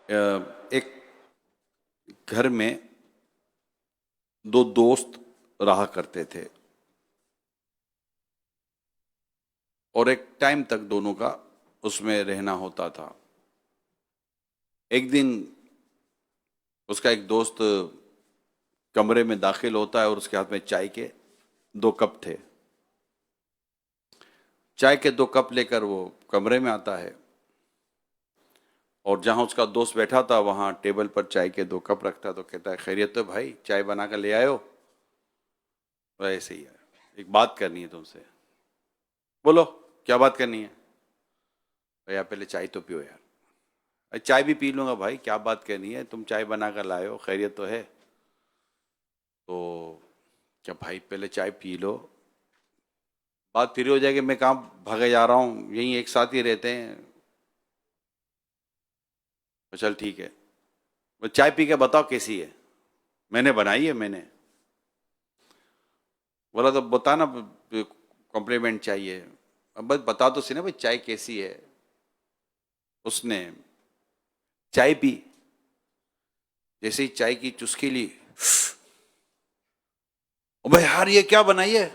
ایک گھر میں دو دوست رہا کرتے تھے اور ایک ٹائم تک دونوں کا اس میں رہنا ہوتا تھا. ایک دن اس کا ایک دوست کمرے میں داخل ہوتا ہے اور اس کے ہاتھ میں چائے کے 2 کپ تھے. چائے کے 2 کپ لے کر وہ کمرے میں آتا ہے اور جہاں اس کا دوست بیٹھا تھا وہاں ٹیبل پر چائے کے 2 کپ رکھتا تو کہتا ہے خیریت تو بھائی چائے بنا کر لے آئے ہو؟ ایسے ہی ہے, ایک بات کرنی ہے تم سے. بولو کیا بات کرنی ہے؟ بھیا پہلے چائے تو پیو یار. چائے بھی پی لوں گا بھائی, کیا بات کرنی ہے؟ تم چائے بنا کر لائے ہو, خیریت تو ہے؟ تو کیا بھائی پہلے چائے پی لو, بات پھر ہو جائے گی, میں کہاں بھاگے جا رہا ہوں, یہیں ایک ساتھ ہی رہتے ہیں. چل ٹھیک ہے, وہ چائے پی کے بتاؤ کیسی ہے, میں نے بنائی ہے میں نے. بولا تو بتا نا, کمپلیمنٹ چاہیے. اب بس بتا تو سی نا بھائی چائے کیسی ہے. اس نے چائے پی, جیسے ہی چائے کی چسکی لی, بھائی یار یہ کیا بنائی ہے,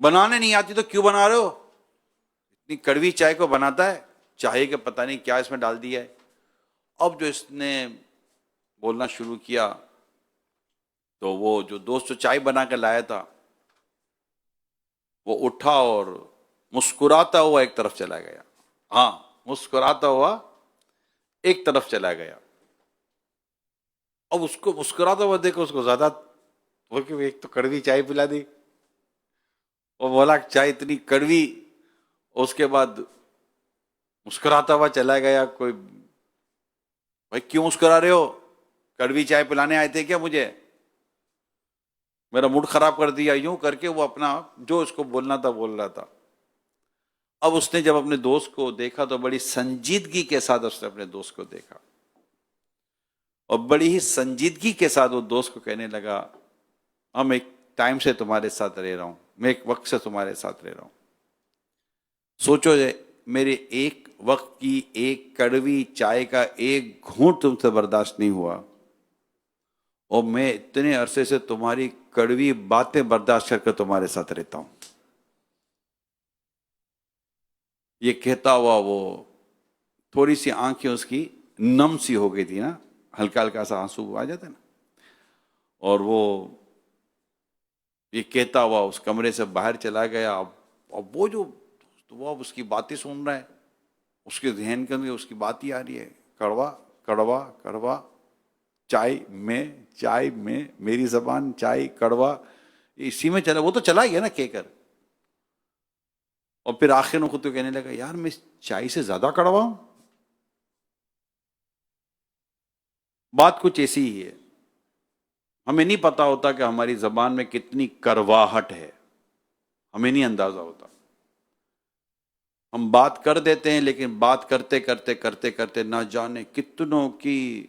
بنانے نہیں آتی تو کیوں بنا رہے ہو؟ اتنی کڑوی چائے کو بناتا ہے, چائے کے پتہ نہیں کیا اس میں ڈال دیا ہے. اب جو اس نے بولنا شروع کیا تو وہ جو دوست جو چائے بنا کے لایا تھا وہ اٹھا اور مسکراتا ہوا ایک طرف چلا گیا. ہاں, مسکراتا ہوا ایک طرف چلا گیا. اب اس کو مسکراتا ہوا دیکھو اس کو زیادہ وہ کہ ایک تو کڑوی چائے پلا دی, اور بولا چائے اتنی کڑوی, اس کے بعد مسکراتا ہوا چلا گیا. کوئی بھائی کیوں مسکرا رہے ہو, کڑوی چائے پلانے آئے تھے کیا مجھے؟ میرا موڈ خراب کر دیا. یوں کر کے وہ اپنا جو اس کو بولنا تھا بول رہا تھا. اب اس نے جب اپنے دوست کو دیکھا تو بڑی سنجیدگی کے ساتھ اس نے اپنے دوست کو دیکھا, اور بڑی ہی سنجیدگی کے ساتھ وہ دوست کو کہنے لگا, ہم ایک ٹائم سے تمہارے ساتھ رہ رہا ہوں, میں ایک وقت سے تمہارے ساتھ رہ رہا ہوں. سوچو میرے ایک وقت کی ایک کڑوی چائے کا ایک گھونٹ تم سے برداشت نہیں ہوا, اور میں اتنے عرصے سے تمہاری کڑوی باتیں برداشت کر کے تمہارے ساتھ رہتا ہوں. یہ کہتا ہوا وہ تھوڑی سی آنکھیں اس کی نم سی ہو گئی تھی نا, ہلکا ہلکا سا آنسو آ جاتا ہے نا, اور وہ یہ کہتا ہوا اس کمرے سے باہر چلا گیا. اب وہ جو وہ اب اس کی باتیں سن رہا ہے, اس کے ذہن کے اندر اس کی بات ہی آ رہی ہے, کڑوا کڑوا کڑوا, چائے میں میری زبان چائے کڑوا, اسی میں چلا. وہ تو چلا گیا نا کہہ کر, اور پھر آخر میں خود تو کہنے لگا یار میں چائے سے زیادہ کڑوا ہوں. بات کچھ ایسی ہی ہے, ہمیں نہیں پتا ہوتا کہ ہماری زبان میں کتنی کرواہٹ ہے, ہمیں نہیں اندازہ ہوتا. ہم بات کر دیتے ہیں لیکن بات کرتے کرتے کرتے کرتے نہ جانے کتنوں کی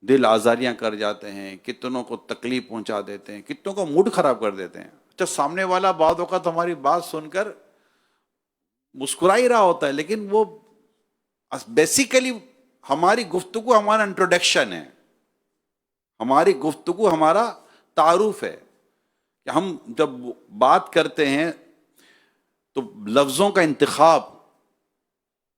دل آزاریاں کر جاتے ہیں, کتنوں کو تکلیف پہنچا دیتے ہیں, کتنوں کا موڈ خراب کر دیتے ہیں. اچھا سامنے والا بعض اوقات ہماری بات سن کر مسکرا ہی رہا ہوتا ہے, لیکن وہ بیسیکلی ہماری گفتگو ہمارا انٹروڈکشن ہے, ہماری گفتگو ہمارا تعارف ہے. کہ ہم جب بات کرتے ہیں تو لفظوں کا انتخاب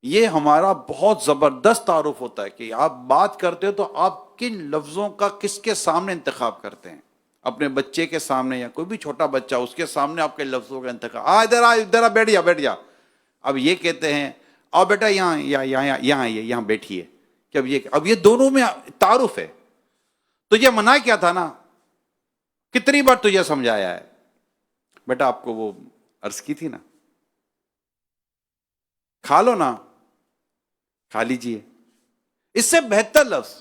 یہ ہمارا بہت زبردست تعارف ہوتا ہے کہ آپ بات کرتے ہو تو آپ کن لفظوں کا کس کے سامنے انتخاب کرتے ہیں. اپنے بچے کے سامنے یا کوئی بھی چھوٹا بچہ اس کے سامنے آپ کے لفظوں کا انتخاب, ادھر آ بیٹھ جا بیٹھ جا. اب یہ کہتے ہیں آؤ بیٹا یہاں یہاں بیٹھیے, کہ اب یہ دونوں میں تعارف ہے. تو یہ منع کیا تھا نا, کتنی بار تجھے سمجھایا ہے بیٹا, آپ کو وہ عرض کی تھی نا کھا لو نا, کھا لیجیے. اس سے بہتر لفظ,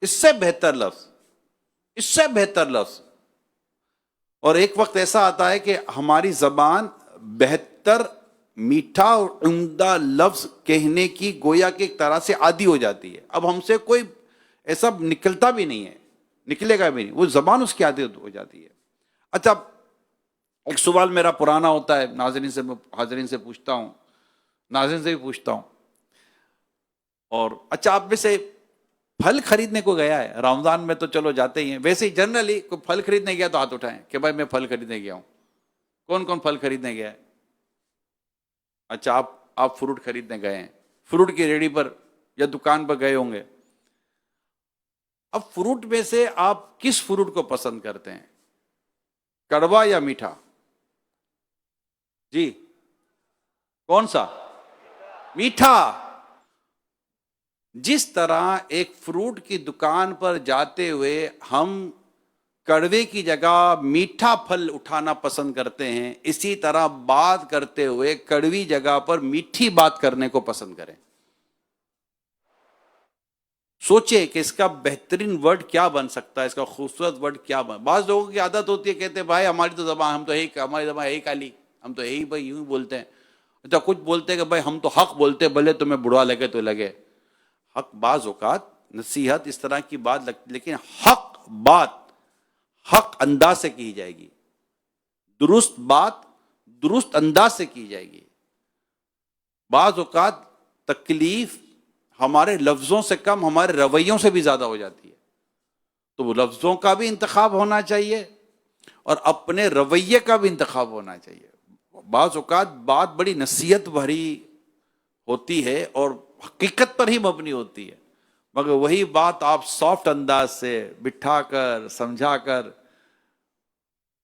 اس سے بہتر لفظ, اس سے بہتر لفظ. اور ایک وقت ایسا آتا ہے کہ ہماری زبان بہتر میٹھا اور عمدہ لفظ کہنے کی گویا کہ ایک طرح سے عادی ہو جاتی ہے. اب ہم سے کوئی ایسا نکلتا بھی نہیں ہے, نکلے گا بھی نہیں, وہ زبان اس کی عادت ہو جاتی ہے. اچھا ایک سوال میرا پرانا ہوتا ہے, حاضرین سے پوچھتا ہوں, ناظرین سے بھی پوچھتا ہوں, اور اچھا آپ میں سے پھل خریدنے کو گیا ہے؟ رمضان میں تو چلو جاتے ہی ہیں، ویسے ہی جنرلی کوئی پھل خریدنے گیا تو ہاتھ اٹھائیں کہ بھائی میں پھل خریدنے گیا ہوں. کون کون پھل خریدنے گیا ہے؟ اچھا آپ فروٹ خریدنے گئے ہیں، فروٹ کی ریڑھی پر یا دکان پر گئے ہوں گے. اب فروٹ میں سے آپ کس فروٹ کو پسند کرتے ہیں، کڑوا یا میٹھا؟ جی کون سا؟ میٹھا. جس طرح ایک فروٹ کی دکان پر جاتے ہوئے ہم کڑوے کی جگہ میٹھا پھل اٹھانا پسند کرتے ہیں، اسی طرح بات کرتے ہوئے کڑوی جگہ پر میٹھی بات کرنے کو پسند کریں. سوچے کہ اس کا بہترین ورڈ کیا بن سکتا ہے، اس کا خوبصورت ورڈ کیا بن. بعض لوگوں کی عادت ہوتی ہے، کہتے ہیں بھائی ہماری تو زبان، ہم تو ہماری زبان یہی کالی، ہم تو یہی بھائی یوں بولتے ہیں. اچھا کچھ بولتے ہیں کہ بھائی ہم تو حق بولتے ہیں، بھلے تمہیں بڑھا لگے تو لگے. حق بعض اوقات نصیحت اس طرح کی بات لگتی، لیکن حق بات حق انداز سے کی جائے گی، درست بات درست انداز سے کی جائے گی. بعض اوقات تکلیف ہمارے لفظوں سے کم ہمارے رویوں سے بھی زیادہ ہو جاتی ہے، تو وہ لفظوں کا بھی انتخاب ہونا چاہیے اور اپنے رویے کا بھی انتخاب ہونا چاہیے. بعض اوقات بات بڑی نصیحت بھری ہوتی ہے اور حقیقت پر ہی مبنی ہوتی ہے، مگر وہی بات آپ سافٹ انداز سے بٹھا کر سمجھا کر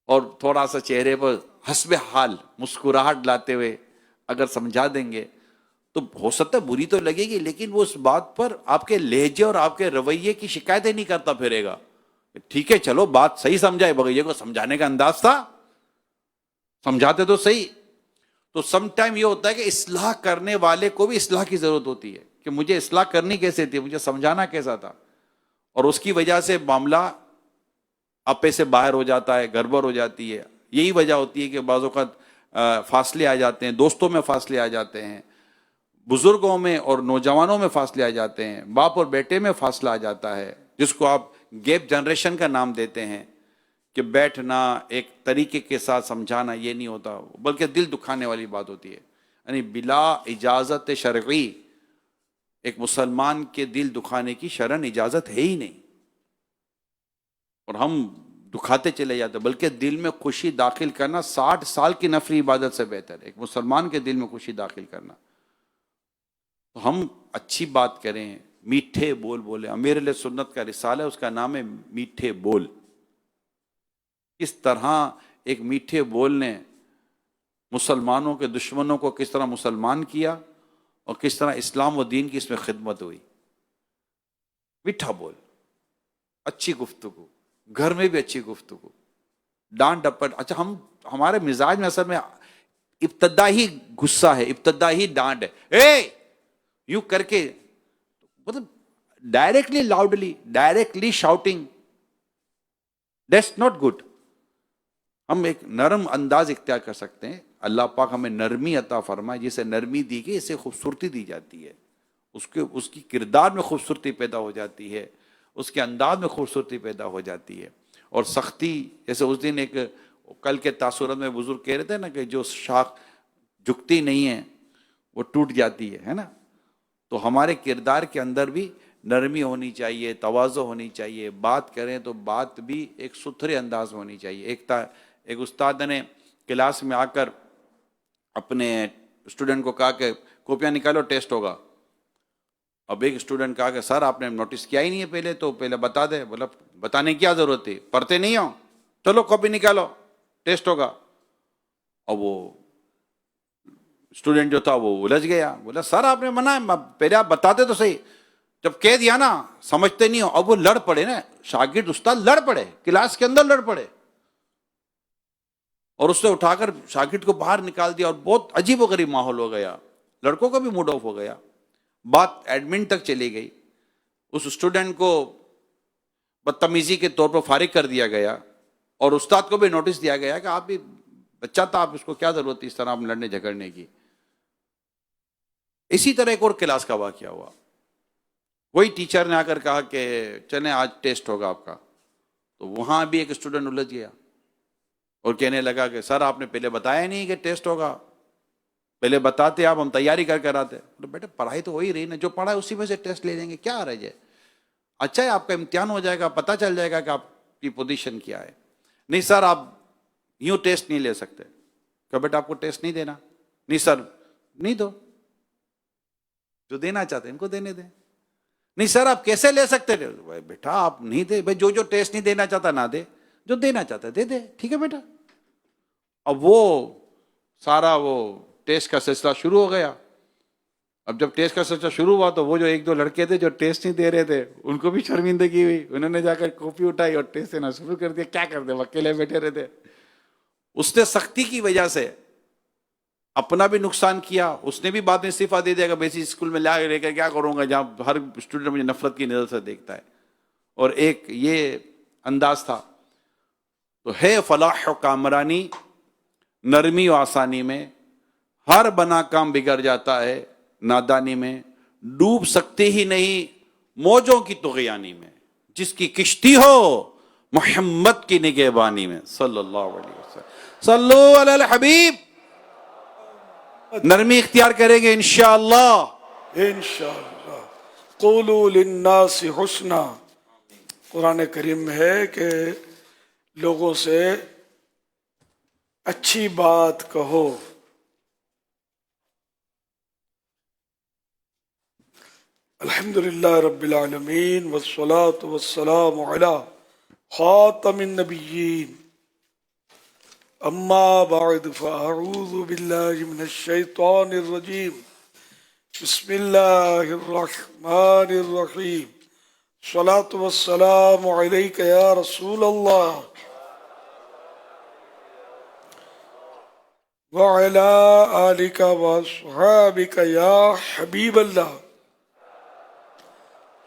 اور تھوڑا سا چہرے پر حسب حال مسکراہٹ لاتے ہوئے اگر سمجھا دیں گے تو ہو سکتا ہے بری تو لگے گی، لیکن وہ اس بات پر آپ کے لہجے اور آپ کے رویے کی شکایتیں نہیں کرتا پھرے گا. ٹھیک ہے چلو بات صحیح سمجھائے، بغیر کو سمجھانے کا انداز تھا، سمجھاتے تو صحیح. تو سم ٹائم یہ ہوتا ہے کہ اصلاح کرنے والے کو بھی اصلاح کی ضرورت ہوتی ہے کہ مجھے اصلاح کرنی کیسے تھی، مجھے سمجھانا کیسا تھا، اور اس کی وجہ سے معاملہ اپے سے باہر ہو جاتا ہے، گڑبڑ ہو جاتی ہے. یہی وجہ ہوتی ہے کہ بعض اوقات فاصلے آ جاتے ہیں، دوستوں میں فاصلے آ جاتے ہیں، بزرگوں میں اور نوجوانوں میں فاصلے آ جاتے ہیں، باپ اور بیٹے میں فاصلہ آ جاتا ہے، جس کو آپ گیپ جنریشن کا نام دیتے ہیں. کہ بیٹھنا ایک طریقے کے ساتھ سمجھانا یہ نہیں ہوتا، بلکہ دل دکھانے والی بات ہوتی ہے. یعنی بلا اجازت شرعی ایک مسلمان کے دل دکھانے کی شرعن اجازت ہے ہی نہیں، اور ہم دکھاتے چلے جاتے. بلکہ دل میں خوشی داخل کرنا 60 سال کی نفلی عبادت سے بہتر ہے، ایک مسلمان کے دل میں خوشی داخل کرنا. تو ہم اچھی بات کریں، میٹھے بول بولیں. امیر علیہ سنت کا رسالہ ہے، اس کا نام ہے میٹھے بول. کس طرح ایک میٹھے بول نے مسلمانوں کے دشمنوں کو کس طرح مسلمان کیا اور کس طرح اسلام و دین کی اس میں خدمت ہوئی. میٹھا بول، اچھی گفتگو، گھر میں بھی اچھی گفتگو، ڈانٹ ڈپٹ. اچھا ہمارے مزاج میں اصل میں ابتدائی غصہ ہے، ابتدائی ڈانٹ ہے، اے یوں کر کے، مطلب directly loudly directly shouting, that's not good. ہم ایک نرم انداز اختیار کر سکتے ہیں. اللہ پاک ہمیں نرمی عطا فرمائے. جسے نرمی دی گئی اسے خوبصورتی دی جاتی ہے، اس کی کردار میں خوبصورتی پیدا ہو جاتی ہے، اس کے انداز میں خوبصورتی پیدا ہو جاتی ہے. اور سختی، جیسے اس دن ایک کل کے تاثرات میں بزرگ کہہ رہے تھے نا کہ جو شاخ جھکتی نہیں ہے وہ ٹوٹ جاتی ہے نا. تو ہمارے کردار کے اندر بھی نرمی ہونی چاہیے، تواضع ہونی چاہیے. بات کریں تو بات بھی ایک ستھرے انداز میں ہونی چاہیے. ایک استاد نے کلاس میں آ کر اپنے اسٹوڈنٹ کو کہا کہ کاپیاں نکالو ٹیسٹ ہوگا. اب ایک اسٹوڈنٹ کہا کہ سر آپ نے نوٹس کیا ہی نہیں ہے پہلے، تو پہلے بتا دے. بولا بتانے کی کیا ضرورت تھی، پڑھتے نہیں ہو، چلو کاپی نکالو ٹیسٹ ہوگا. اور وہ اسٹوڈنٹ جو تھا وہ الجھ گیا، بولا سر آپ نے منع ہے، پہلے آپ بتاتے تو صحیح، جب کہہ دیا نا سمجھتے نہیں ہو. اب وہ لڑ پڑے نا، شاگرد استاد لڑ پڑے، کلاس کے اندر لڑ پڑے، اور اس نے اٹھا کر شاگرد کو باہر نکال دیا، اور بہت عجیب و غریب ماحول ہو گیا. لڑکوں کا بھی موڈ آف ہو گیا. بات ایڈمن تک چلی گئی. اس اسٹوڈنٹ کو بدتمیزی کے طور پر فارغ کر دیا گیا، اور استاد کو بھی نوٹس دیا گیا کہ آپ بھی بچہ تھا، آپ اس کو کیا ضرورت تھی اس طرح آپ لڑنے جھگڑنے کی. اسی طرح ایک اور کلاس کا واقعہ ہوا. وہی ٹیچر نے آ کر کہا کہ چلیں آج ٹیسٹ ہوگا آپ کا. تو وہاں بھی ایک اسٹوڈنٹ الجھ گیا اور کہنے لگا کہ سر آپ نے پہلے بتایا نہیں کہ ٹیسٹ ہوگا. پہلے بتاتے آپ، ہم تیاری کر کر آتے. بیٹا پڑھائی تو وہی رہی نا، جو پڑھا ہے اسی میں سے ٹیسٹ لے لیں گے، کیا رہ جائے. اچھا ہے آپ کا امتحان ہو جائے گا، پتہ چل جائے گا کہ آپ کی پوزیشن کیا ہے. نہیں سر آپ یوں ٹیسٹ نہیں لے سکتے. کہ بیٹا آپ کو ٹیسٹ نہیں دینا. نہیں سر نہیں دو، جو دینا چاہتے ہیں ان کو دینے دیں. نہیں سر آپ کیسے لے سکتے تھے. بیٹا آپ نہیں دے بھائی، جو ٹیسٹ نہیں دینا چاہتا نہ دے، جو دینا چاہتا ہے دے دے. ٹھیک ہے بیٹا. اب وہ سارا وہ ٹیسٹ کا سلسلہ شروع ہو گیا. اب جب ٹیسٹ کا سلسلہ شروع ہوا تو وہ جو ایک دو لڑکے تھے جو ٹیسٹ نہیں دے رہے تھے ان کو بھی شرمندگی ہوئی. انہوں نے جا کر کاپی اٹھائی اور ٹیسٹ دینا شروع کر دیا. کیا کرتے وہ اکیلے بیٹھے رہتے. اس نے سختی کی وجہ سے اپنا بھی نقصان کیا، اس نے بھی بعد میں استعفیٰ دے دیا کہ میں اسی اسکول میں لے کر کیا کروں گا جہاں ہر اسٹوڈنٹ مجھے نفرت کی نظر سے دیکھتا ہے. اور ایک یہ انداز تھا. تو ہے فلاح و کامرانی نرمی و آسانی میں، ہر بنا کام بگڑ جاتا ہے نادانی میں. ڈوب سکتے ہی نہیں موجوں کی طغیانی میں، جس کی کشتی ہو محمد کی نگہبانی میں. صلی اللہ علیہ وسلم. صلو علی الحبیب. نرمی اختیار کریں گے انشاءاللہ. انشاءاللہ. قولوا للناس حسنا. قرآن کریم میں ہے کہ لوگوں سے اچھی بات کہو. الحمدللہ رب العالمین والصلاة والسلام علی خاتم النبیین. اما بعد فاعوذ باللہ من الشیطان الرجیم. بسم اللہ الرحمن الرحیم. الصلاة والسلام علیک یا رسول اللہ وعلی آلک واصحابک یا حبیب اللہ.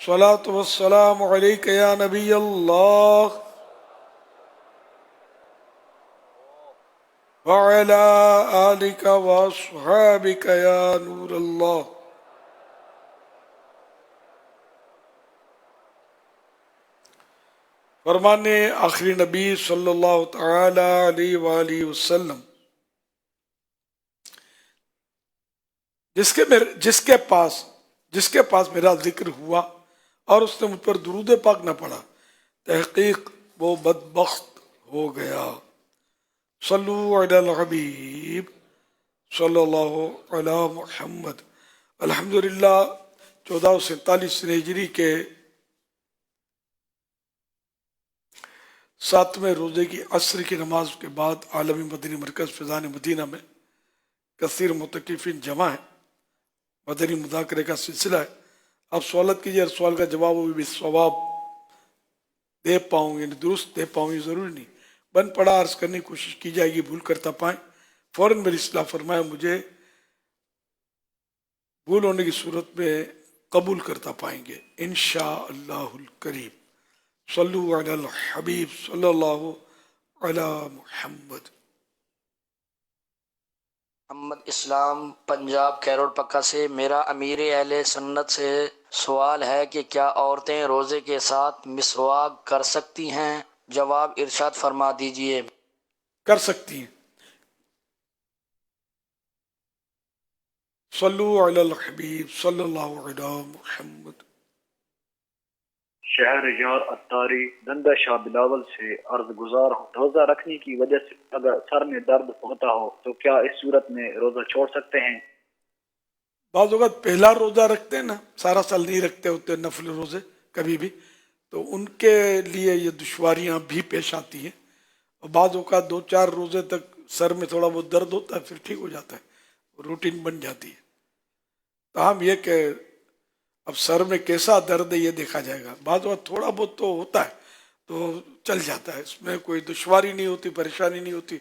الصلاة والسلام علیک یا نبی اللہ وعلی آلک واصحابک یا نور اللہ. فرمانے آخری نبی صلی اللہ تعالی علیہ وآلہ وسلم، جس کے پاس میرا ذکر ہوا اور اس نے مجھ پر درود پاک نہ پڑھا، تحقیق وہ بدبخت ہو گیا. صلو علی الحبیب صلی اللہ علی محمد. الحمدللہ 1447 ہجری کے 7ویں روزے کی عصر کی نماز کے بعد عالمی مدنی مرکز فیضان مدینہ میں کثیر متقفین جمع ہیں. مدنی مذاکرے کا سلسلہ ہے. آپ سوالت کیجئے، ہر سوال کا جواب وہ بھی ثواب دے پاؤں، یعنی درست دے پاؤں یہ ضروری نہیں، بن پڑا عرض کرنے کی کوشش کی جائے گی. بھول کرتا پائیں فوراً میری اصلاح فرمائے، مجھے بھول ہونے کی صورت میں قبول کرتا پائیں گے انشاءاللہ الکریم. صلو علی الحبیب صلی اللہ علی محمد. محمد اسلام پنجاب کیروڑ پکا سے. میرا امیر اہل سنت سے سوال ہے کہ کیا عورتیں روزے کے ساتھ مسواک کر سکتی ہیں؟ جواب ارشاد فرما دیجئے. کر سکتی ہیں. صلو علی الحبیب صلی اللہ علی محمد. شہر یار اتاری زندہ شاہ بلاول سے عرض گزار ہوں، روزہ رکھنے کی وجہ سے اگر سر میں درد ہوتا ہو تو کیا اس صورت میں روزہ چھوڑ سکتے ہیں؟ بعض اوقات پہلا روزہ رکھتے ہیں نا، سارا سال نہیں رکھتے ہوتے نفل روزے کبھی بھی، تو ان کے لیے یہ دشواریاں بھی پیش آتی ہیں. اور بعض اوقات 2-4 روزے تک سر میں تھوڑا بہت درد ہوتا ہے، پھر ٹھیک ہو جاتا ہے، روٹین بن جاتی ہے. تاہم یہ کہ اب سر میں کیسا درد ہے یہ دیکھا جائے گا. بعض وقت تھوڑا بہت تو ہوتا ہے تو چل جاتا ہے، اس میں کوئی دشواری نہیں ہوتی، پریشانی نہیں ہوتی.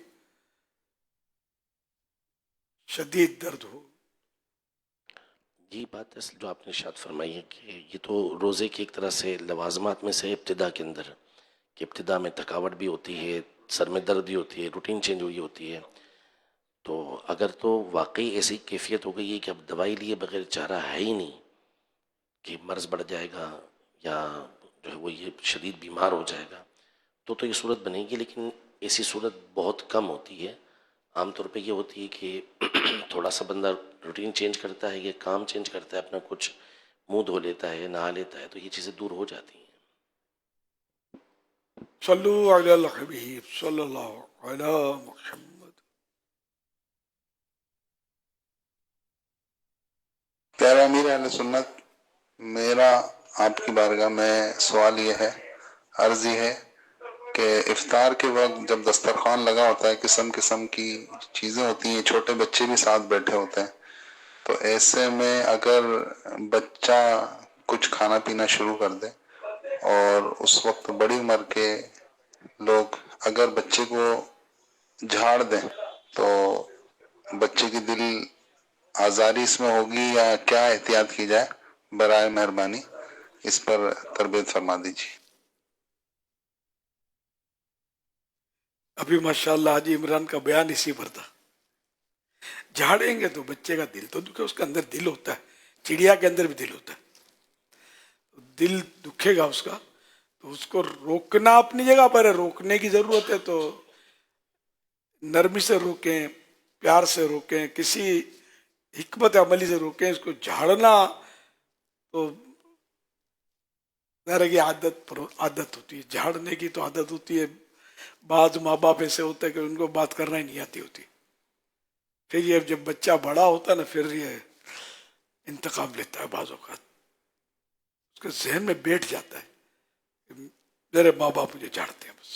شدید درد ہو. یہ بات اصل جو آپ نے ارشاد فرمائی ہے کہ یہ تو روزے کی ایک طرح سے لوازمات میں سے ابتدا کے اندر، کہ ابتدا میں تھکاوٹ بھی ہوتی ہے، سر میں درد بھی ہوتی ہے، روٹین چینج ہوئی ہوتی ہے. تو اگر تو واقعی ایسی کیفیت ہو گئی ہے کہ اب دوائی لیے بغیر چارہ ہے ہی نہیں، کہ مرض بڑھ جائے گا یا جو ہے وہ یہ شدید بیمار ہو جائے گا، تو یہ صورت بنے گی. لیکن ایسی صورت بہت کم ہوتی ہے، عام طور پہ یہ ہوتی ہے کہ تھوڑا سا بندہ روٹین چینج کرتا ہے یا کام چینج کرتا ہے، اپنا کچھ منہ دھو لیتا ہے، نہا لیتا ہے، تو یہ چیزیں دور ہو جاتی ہیں۔ صلو علی الحبیب صلی اللہ علی محمد۔ پیارے امیر اہل سنت، میرا آپ کی بارگاہ میں سوال یہ ہے، عرض یہ ہے کہ افطار کے وقت جب دسترخوان لگا ہوتا ہے، قسم قسم کی چیزیں ہوتی ہیں، چھوٹے بچے بھی ساتھ بیٹھے ہوتے ہیں، تو ایسے میں اگر بچہ کچھ کھانا پینا شروع کر دے اور اس وقت بڑی عمر کے لوگ اگر بچے کو جھاڑ دیں تو بچے کی دل آزاری اس میں ہوگی یا کیا احتیاط کی جائے؟ برائے مہربانی اس پر تربیت فرما دیجیے۔ ابھی ماشاءاللہ حاجی عمران کا بیان اسی پر تھا۔ جھاڑیں گے تو بچے کا دل تو دکھے، اس کے اندر دل ہوتا ہے، چڑیا کے اندر بھی دل ہوتا ہے، دل دکھے گا اس کا، تو اس کو روکنا اپنی جگہ پر ہے، روکنے کی ضرورت ہے تو نرمی سے روکیں، پیار سے روکیں، کسی حکمت عملی سے روکیں۔ اس کو جھاڑنا تو ظاہر ہے کہ عادت ہوتی ہے، جھاڑنے کی تو عادت ہوتی ہے۔ بعض ماں باپ ایسے ہوتے ہیں کہ ان کو بات کرنا ہی نہیں آتی ہوتی، پھر یہ جب بچہ بڑا ہوتا ہے نا، پھر یہ انتقام لیتا ہے، بعض اوقات اس کے ذہن میں بیٹھ جاتا ہے کہ میرے ماں باپ مجھے جھاڑتے ہیں، بس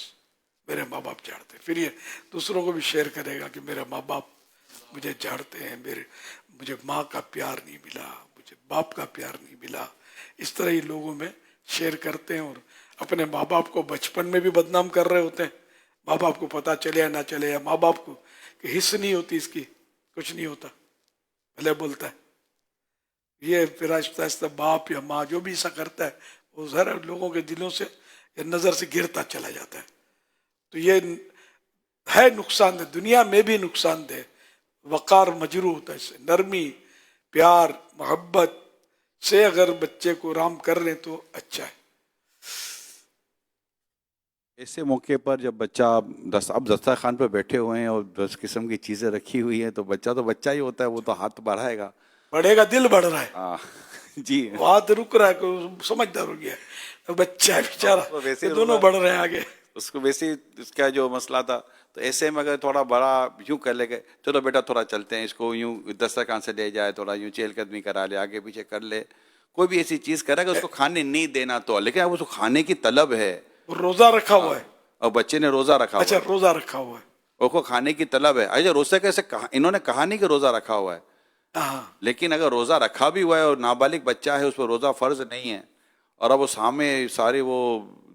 میرے ماں باپ جھاڑتے ہیں، پھر یہ دوسروں کو بھی شیئر کرے گا کہ میرے ماں باپ مجھے جھاڑتے ہیں، مجھے ماں کا پیار نہیں ملا، مجھے باپ کا پیار نہیں ملا۔ اس طرح ہی لوگوں میں شیئر کرتے ہیں اور اپنے ماں باپ کو بچپن میں بھی بدنام کر رہے ہوتے ہیں۔ ماں باپ کو پتہ چلے یا نہ چلے، یا ماں باپ کو کہ حص نہیں ہوتی اس کی، کچھ نہیں ہوتا، بھلے بولتا ہے۔ یہ پھر آہستہ آہستہ باپ یا ماں جو بھی ایسا کرتا ہے وہ ذرا لوگوں کے دلوں سے یا نظر سے گرتا چلا جاتا ہے۔ تو یہ ہے نقصان دہ، دنیا میں بھی نقصان دہ، وقار مجروح ہوتا ہے اس سے۔ نرمی، پیار، محبت سے اگر بچے کو رام کر لیں تو اچھا ہے۔ ایسے موقع پر جب بچہ اب دسترخوان پہ بیٹھے ہوئے ہیں اور 10 قسم کی چیزیں رکھی ہوئی ہیں تو بچہ ہی ہوتا ہے، وہ تو ہاتھ بڑھائے گا۔ بڑھے گا، دل بڑھ رہا ہے، ہاں جی، وہ ہاتھ رک رہا ہے کہ سمجھدار ہو گیا ہے، بچہ ہے بیچارہ، ویسے یہ دونوں بڑھ رہے ہیں آگے۔ اس کو ویسے ہی اس کا جو مسئلہ تھا، تو ایسے میں اگر تھوڑا بڑا یوں کر لے گئے، چلو بیٹا تھوڑا چلتے ہیں، اس کو یوں دسترخوان سے لے جائے، تھوڑا یوں چہل قدمی کرا لے، آگے پیچھے کر لے، کوئی بھی ایسی چیز کرے گا اس کو کھانے نہیں دینا تو، لیکن اب اس کو کھانے کی طلب ہے وہ روزہ رکھا ہوا ہے، اور بچے نے روزہ رکھا ہوا اچھا ہے، روزہ رکھا ہوا ہے، اس کو کھانے کی طلب ہے۔ اچھا روزہ کیسے انہوں نے کہا نہیں کہ روزہ رکھا ہوا ہے، ہاں لیکن اگر روزہ رکھا بھی ہوا ہے اور نابالغ بچہ ہے، اس پر روزہ فرض نہیں ہے، اور اب وہ سامنے سارے وہ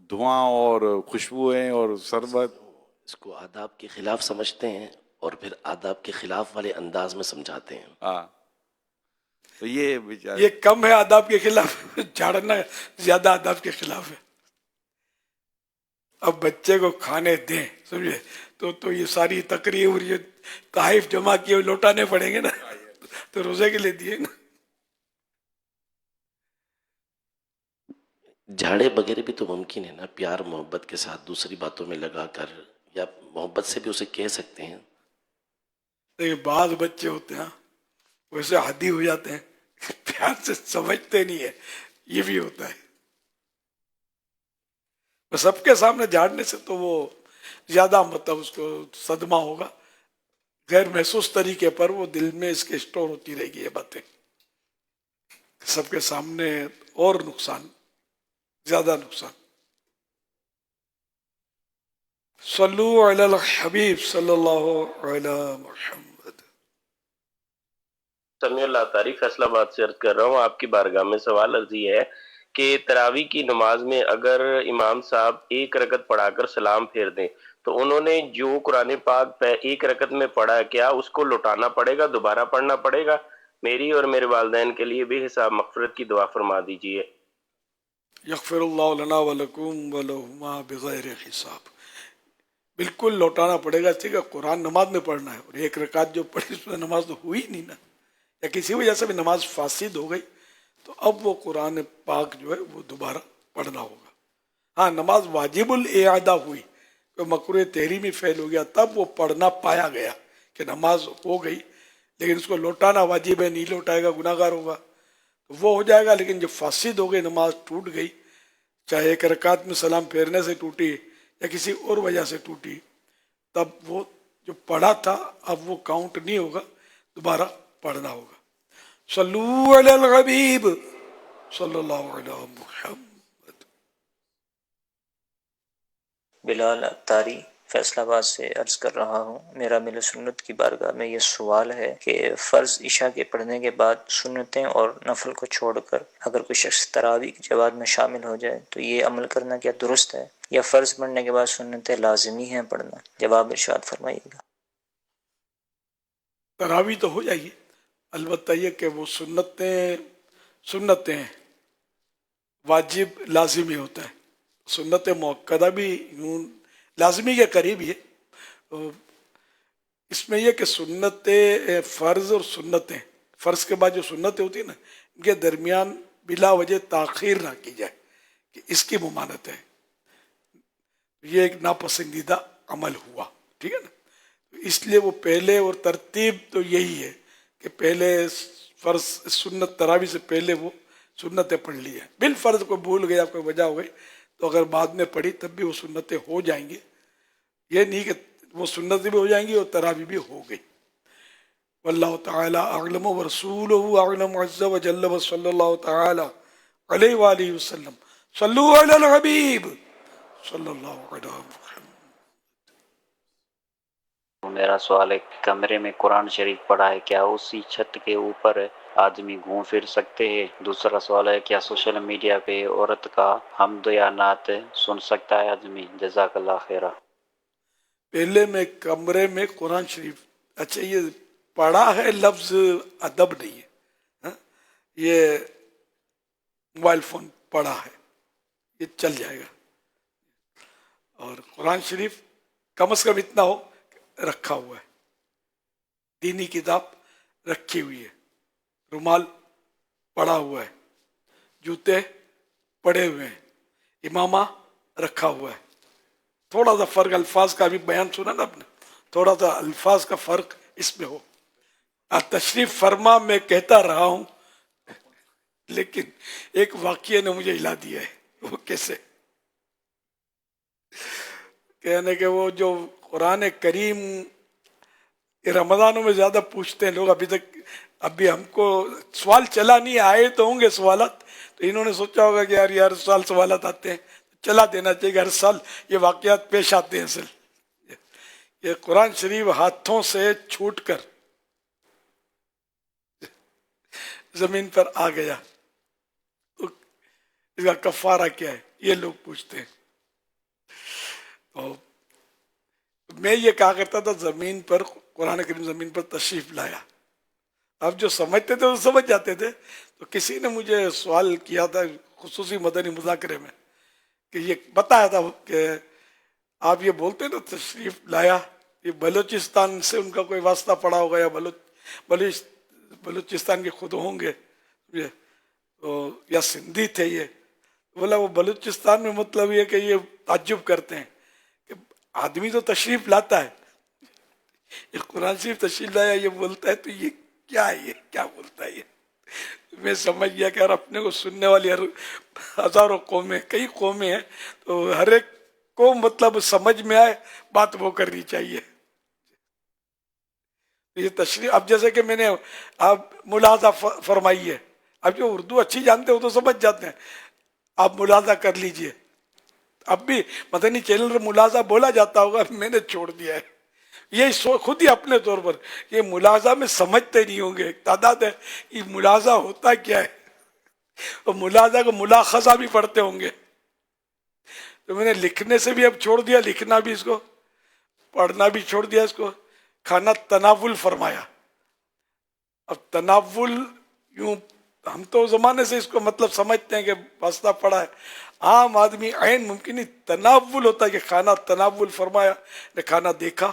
دھواں اور خوشبوئیں اور شربت، اس کو آداب کے خلاف سمجھتے ہیں اور پھر آداب کے خلاف والے انداز میں سمجھاتے ہیں۔ ہاں تو یہ بیچارے یہ کم ہے آداب کے خلاف، جھاڑنا زیادہ آداب کے خلاف ہے۔ اب بچے کو کھانے دیں، سمجھے، تو یہ ساری تقریر اور یہ تحائف جمع کیے ہوئے لوٹانے پڑیں گے نا، تو روزے کے لیے دیے نا۔ جھاڑے بغیر بھی تو ممکن ہے نا، پیار محبت کے ساتھ دوسری باتوں میں لگا کر، یا محبت سے بھی اسے کہہ سکتے ہیں۔ لیکن بعض بچے ہوتے ہیں ویسے عادی ہو جاتے ہیں، پیار سے سمجھتے نہیں ہے، یہ بھی ہوتا ہے۔ سب کے سامنے جھاڑنے سے تو وہ زیادہ مطلب اس کو صدمہ ہوگا، غیر محسوس طریقے پر وہ دل میں اس کے اسٹور ہوتی رہے گی یہ باتیں، سب کے سامنے اور نقصان، زیادہ نقصان۔ صلو علی الحبیب صلی اللہ علی محمد۔ سمیع اللہ طاری فیصلہ آباد سے عرض کر رہا ہوں، آپ کی بارگاہ میں سوال عرضی ہے کہ تراویح کی نماز میں اگر امام صاحب ایک رکعت پڑھا کر سلام پھیر دیں تو انہوں نے جو قرآن پاک پہ ایک رکعت میں پڑھا ہے، کیا اس کو لوٹانا پڑے گا، دوبارہ پڑھنا پڑے گا؟ میری اور میرے والدین کے لیے بے حساب مغفرت کی دعا فرما دیجیے۔ یغفر اللہ لنا ولکم ولہما بغیر حساب۔ بالکل لوٹانا پڑے گا، ٹھیک ہے، قرآن نماز میں پڑھنا ہے، اور ایک رکعت جو پڑھی اس میں نماز تو ہوئی نہیں نا، یا کسی وجہ سے بھی نماز فاسد ہو گئی، تو اب وہ قرآن پاک جو ہے وہ دوبارہ پڑھنا ہوگا۔ ہاں نماز واجب الاعادہ ہوئی، تو مکروہ تحریمی فعل ہو گیا، تب وہ پڑھنا پایا گیا کہ نماز ہو گئی لیکن اس کو لوٹانا واجب ہے, نہیں لوٹائے گا گناہگار ہوگا, تو وہ ہو جائے گا. لیکن جب فاسد ہو گئی, نماز ٹوٹ گئی, چاہے ایک رکعت میں سلام پھیرنے سے ٹوٹی یا کسی اور وجہ سے ٹوٹی, تب وہ جو پڑھا تھا اب وہ کاؤنٹ نہیں ہوگا, دوبارہ پڑھنا ہوگا. صلو علی الحبیب صلی اللہ علیہ محمد. بلال اتاری فیصل آباد سے عرض کر رہا ہوں. میرا مل سنت کی بارگاہ میں یہ سوال ہے کہ فرض عشاء کے پڑھنے کے بعد سنتیں اور نفل کو چھوڑ کر اگر کوئی شخص تراویح کی جماعت میں شامل ہو جائے تو یہ عمل کرنا کیا درست ہے, یا فرض پڑھنے کے بعد سنتیں لازمی ہیں پڑھنا؟ جواب ارشاد فرمائیے گا. تراویح تو ہو جائے گی, البتہ یہ کہ وہ سنتیں واجب لازمی ہوتا ہے. سنت مؤکدہ بھی یوں لازمی کے قریب ہی ہے. اس میں یہ کہ سنت فرض اور سنتیں, فرض کے بعد جو سنتیں ہوتی ہیں نا, ان کے درمیان بلا وجہ تاخیر نہ کی جائے کہ اس کی ممانت ہے, یہ ایک ناپسندیدہ عمل ہوا. ٹھیک ہے نا, اس لیے وہ پہلے, اور ترتیب تو یہی ہے کہ پہلے فرض سنت تراویح سے پہلے وہ سنتیں پڑھ لی ہیں. بالفرض کو بھول گیا, کوئی وجہ ہو گئی تو اگر بعد میں پڑھی تب بھی وہ سنتیں ہو جائیں گی. یہ نہیں کہ وہ سنتیں بھی ہو جائیں گی اور تراویح بھی ہو گئی. واللہ تعالی اعلم ورسولہ اعلم عز وجل وصلی اللہ تعالی علیہ وآلہ وسلم. صلو علی الحبیب صلی اللہ علیہ وسلم. میرا سوال ہے, کمرے میں قرآن شریف پڑھا ہے, کیا اسی چھت کے اوپر آدمی گھوم پھر سکتے ہیں؟ دوسرا سوال ہے, کیا سوشل میڈیا پہ عورت کا حمد یا نعت سن سکتا ہے آدمی؟ جزاک اللہ خیرہ. پہلے میں کمرے میں قرآن شریف, اچھا یہ پڑھا ہے لفظ ادب نہیں ہے, یہ موبائل فون پڑھا ہے, یہ چل جائے گا. اور قرآن شریف کم از کم اتنا ہو رکھا ہوا ہے, دینی کتاب رکھی ہوئی ہے, رومال پڑا ہوا ہے, جوتے پڑے ہوئے ہیں, امامہ رکھا ہوا ہے. تھوڑا سا فرق الفاظ کا بھی بیان سنا نا آپ نے, تھوڑا سا الفاظ کا فرق اس میں ہو. تشریف فرما میں کہتا رہا ہوں, لیکن ایک واقعے نے مجھے ہلا دیا ہے. وہ کیسے کہنے کہ وہ جو قرآن کریم رمضانوں میں زیادہ پوچھتے ہیں لوگ, ابھی ہم کو سوال چلا نہیں, آئے تو ہوں گے سوالات, تو انہوں نے سوچا ہوگا کہ یار ہر سال سوالات آتے ہیں, چلا دینا چاہیے. ہر سال یہ واقعات پیش آتے ہیں. اصل یہ قرآن شریف ہاتھوں سے چھوٹ کر زمین پر آ گیا تو اس کا کفارہ کیا ہے, یہ لوگ پوچھتے ہیں. تو میں یہ کہا کرتا تھا, زمین پر قرآن کریم زمین پر تشریف لایا. اب جو سمجھتے تھے وہ سمجھ جاتے تھے. تو کسی نے مجھے سوال کیا تھا خصوصی مدنی مذاکرے میں, کہ یہ بتایا تھا کہ آپ یہ بولتے ہیں نا تشریف لایا, یہ بلوچستان سے ان کا کوئی واسطہ پڑا ہوگا, یا بلوچستان کے خود ہوں گے, یا سندھی تھے یہ. بولا وہ بلوچستان میں مطلب یہ کہ یہ تعجب کرتے ہیں کہ آدمی تو تشریف لاتا ہے, یہ قرآن شریف تشریف لایا یہ بولتا ہے, تو یہ کیا ہے, یہ کیا بولتا ہے. یہ میں سمجھ گیا کہ اپنے کو سننے والی ہزاروں قومیں, کئی قومیں ہیں, تو ہر ایک کو مطلب سمجھ میں آئے بات وہ کرنی چاہیے. یہ تشریح اب جیسے کہ میں نے آپ ملاحظہ فرمائی ہے, اب جو اردو اچھی جانتے ہو تو سمجھ جاتے ہیں, آپ ملاحظہ کر لیجئے. اب بھی مدنی چینل پر ملاحظہ بولا جاتا ہوگا, میں نے چھوڑ دیا ہے. یہ خود ہی اپنے طور پر یہ ملاحظہ میں سمجھتے نہیں ہوں گے, ایک تعداد ہے, یہ ملاحظہ ہوتا کیا ہے, اور ملاحظہ کو ملاحظہ بھی پڑھتے ہوں گے. تو میں نے لکھنے سے بھی اب چھوڑ دیا, لکھنا بھی اس کو, پڑھنا بھی چھوڑ دیا اس کو. کھانا تناول فرمایا. اب تناول یوں ہم تو زمانے سے اس کو مطلب سمجھتے ہیں کہ واسطہ پڑا ہے, عام آدمی عین ممکن نہیں, تناول ہوتا ہے کہ کھانا تناول فرمایا, نے کھانا دیکھا,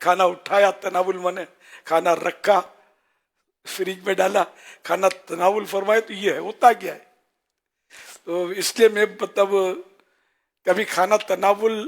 کھانا اٹھایا, تناول منے کھانا رکھا, فریج میں ڈالا, کھانا تناول فرمایا. تو یہ ہے ہوتا کیا ہے. تو اس لیے میں مطلب کبھی کھانا تناول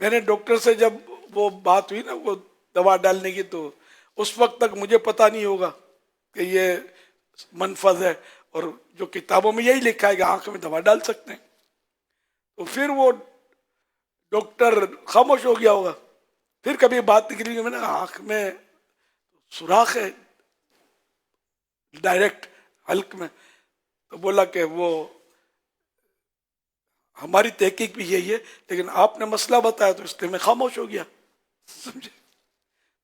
میں نے ڈاکٹر سے جب وہ بات ہوئی نا وہ دوا ڈالنے کی، تو اس وقت تک مجھے پتہ نہیں ہوگا کہ یہ منفذ ہے، اور جو کتابوں میں یہی لکھا ہے کہ آنکھ میں دوا ڈال سکتے ہیں. تو پھر وہ ڈاکٹر خاموش ہو گیا ہوگا. پھر کبھی بات نکلی کہ میں نے آنکھ میں سوراخ ہے ڈائریکٹ حلق میں، تو بولا کہ وہ ہماری تحقیق بھی یہی ہے، لیکن آپ نے مسئلہ بتایا تو اس لیے میں خاموش ہو گیا. سمجھے؟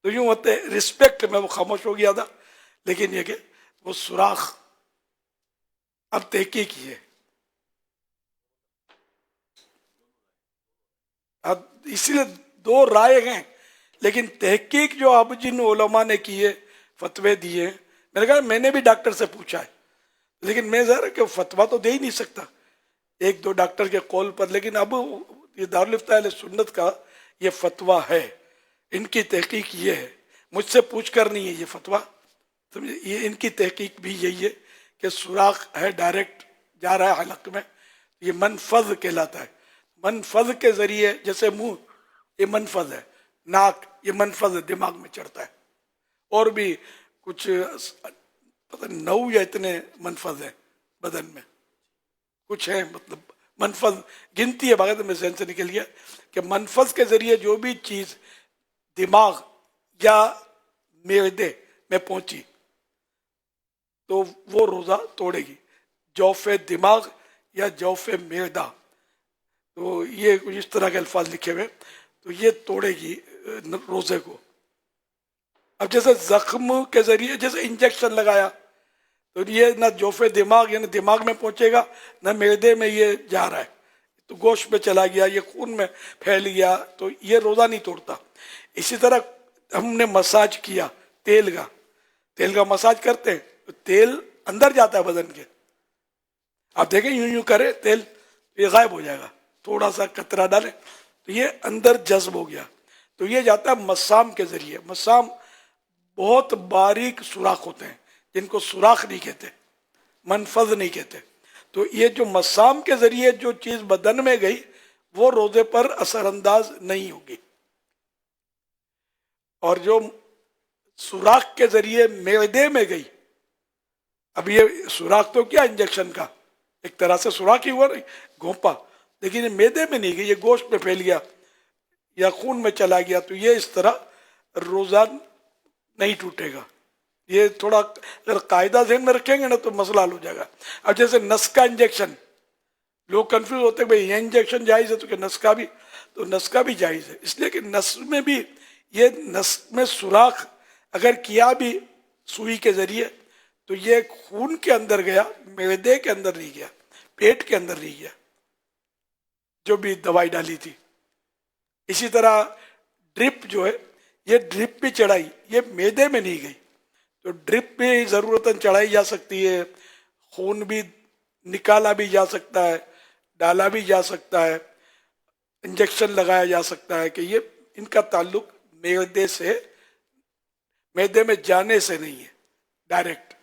تو یوں ہوتے رسپیکٹ میں وہ خاموش ہو گیا تھا، لیکن یہ کہ وہ سوراخ اب تحقیق ہی ہے. اب اسی لیے دو رائے ہیں، لیکن تحقیق جو اب جن علماء نے کی ہے، فتوے دیے ہیں، میں نے کہا میں نے بھی ڈاکٹر سے پوچھا ہے، لیکن میں ذرا کہ فتویٰ تو دے ہی نہیں سکتا ایک دو ڈاکٹر کے قول پر. لیکن اب یہ دارالفتاء اہل سنت کا یہ فتویٰ ہے، ان کی تحقیق یہ ہے، مجھ سے پوچھ کر نہیں ہے یہ فتویٰ، سمجھے؟ یہ ان کی تحقیق بھی یہی ہے کہ سوراخ ہے ڈائریکٹ جا رہا ہے حلق میں، یہ منفذ کہلاتا ہے. منفذ کے ذریعے جیسے منہ یہ منفذ ہے، ناک یہ منفذ ہے، دماغ میں چڑھتا ہے، اور بھی کچھ پتہ 9 یا اتنے منفذ ہیں بدن میں، کچھ ہیں مطلب منفذ گنتی ہے، باقاعدہ میں ذہن سے نکل گیا کہ منفذ کے ذریعے جو بھی چیز دماغ یا معدے میں پہنچی تو وہ روزہ توڑے گی. جوف دماغ یا جوف معدہ، تو یہ کچھ اس طرح کے الفاظ لکھے ہوئے، تو یہ توڑے گی روزے کو. اب جیسے زخم کے ذریعے جیسے انجیکشن لگایا تو یہ نہ جوف دماغ یعنی دماغ میں پہنچے گا، نہ معدے میں یہ جا رہا ہے تو گوشت میں چلا گیا، یہ خون میں پھیل گیا، تو یہ روزہ نہیں توڑتا. اسی طرح ہم نے مساج کیا تیل کا مساج کرتے ہیں تو تیل اندر جاتا ہے بدن کے، آپ دیکھیں یوں یوں کرے تیل یہ غائب ہو جائے گا، تھوڑا سا قطرہ ڈالیں تو یہ اندر جذب ہو گیا. تو یہ جاتا ہے مسام کے ذریعے. مسام بہت باریک سوراخ ہوتے ہیں جن کو سوراخ نہیں کہتے، منفذ نہیں کہتے. تو یہ جو مسام کے ذریعے جو چیز بدن میں گئی وہ روزے پر اثر انداز نہیں ہوگی، اور جو سوراخ کے ذریعے معدے میں گئی، اب یہ سوراخ تو کیا انجیکشن کا ایک طرح سے سوراخ ہی ہوا گھونپا، لیکن یہ معدے میں نہیں گئی، یہ گوشت میں پھیل گیا یا خون میں چلا گیا، تو یہ اس طرح روزہ نہیں ٹوٹے گا. یہ تھوڑا اگر قاعدہ ذہن میں رکھیں گے نا تو مسئلہ حل ہو جائے گا. اب جیسے نس کا انجیکشن، لوگ کنفیوز ہوتے ہیں بھائی یہ انجیکشن جائز ہے تو کہ نس کا بھی، تو نس کا بھی جائز ہے، اس لیے کہ نس میں بھی یہ نس میں سوراخ اگر کیا بھی سوئی کے ذریعے تو یہ خون کے اندر گیا، معدے کے اندر نہیں گیا، پیٹ کے اندر نہیں گیا جو بھی دوائی ڈالی تھی. اسی طرح ڈرپ جو ہے، یہ ڈرپ بھی چڑھائی، یہ معدے میں نہیں گئی، تو ڈرپ بھی ضرورتاً چڑھائی جا سکتی ہے، خون بھی نکالا بھی جا سکتا ہے، ڈالا بھی جا سکتا ہے، انجیکشن لگایا جا سکتا ہے، کہ یہ ان کا تعلق معدے سے، معدے میں جانے سے نہیں ہے ڈائریکٹ.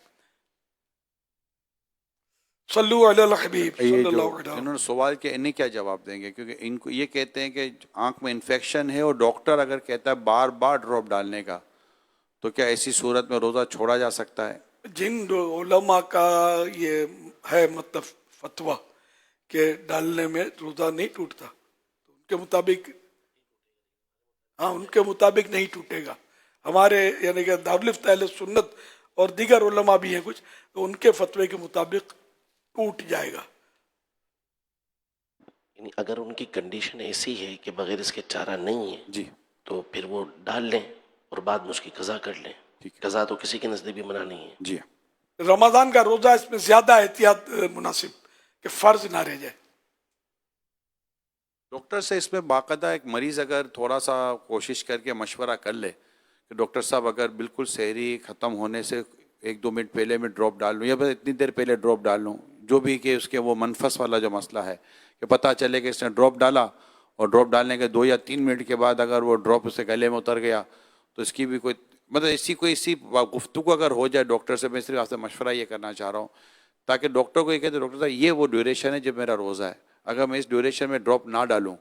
صلو علی الحبیب صلی اللہ علیہ وسلم. انہوں نے سوال کیا، انہیں کیا جواب دیں گے؟ کیونکہ ان کو یہ کہتے ہیں کہ آنکھ میں انفیکشن ہے اور ڈاکٹر اگر کہتا ہے بار بار ڈراپ ڈالنے کا، تو کیا ایسی صورت میں روزہ چھوڑا جا سکتا ہے؟ جن علماء کا یہ ہے مطلب فتویٰ کہ ڈالنے میں روزہ نہیں ٹوٹتا، تو ان کے مطابق ان کے مطابق نہیں ٹوٹے گا. ہمارے یعنی کہ دارالفتاء اہل سنت اور دیگر علماء بھی ہیں کچھ، تو ان کے فتوے کے مطابق ٹوٹ جائے گا. یعنی اگر ان کی کنڈیشن ایسی ہے کہ بغیر اس کے چارہ نہیں ہے جی تو پھر وہ ڈال لیں اور بعد میں اس کی قضا کر لیں. قضا تو کسی کے نزدیک بھی منع نہیں ہے. جی رمضان کا روزہ اس میں زیادہ احتیاط مناسب کہ فرض نہ رہ جائے. ڈاکٹر سے اس میں باقاعدہ ایک مریض اگر تھوڑا سا کوشش کر کے مشورہ کر لے کہ ڈاکٹر صاحب اگر بالکل سحری ختم ہونے سے 1-2 منٹ پہلے میں ڈراپ ڈال لوں یا بس اتنی دیر پہلے ڈراپ ڈال لوں، جو بھی کہ اس کے وہ منفس والا جو مسئلہ ہے کہ پتہ چلے کہ اس نے ڈراپ ڈالا اور ڈراپ ڈالنے کے 2 یا 3 منٹ کے بعد اگر وہ ڈراپ اس سے گلے میں اتر گیا تو اس کی بھی کوئی مطلب اسی گفتگو اگر ہو جائے ڈاکٹر سے. میں صرف آپ سے مشورہ یہ کرنا چاہ رہا ہوں تاکہ ڈاکٹر کو یہ کہتے ڈاکٹر صاحب یہ وہ ڈیوریشن ہے جب میرا روزہ ہے، اگر میں اس ڈیوریشن میں ڈراپ نہ ڈالوں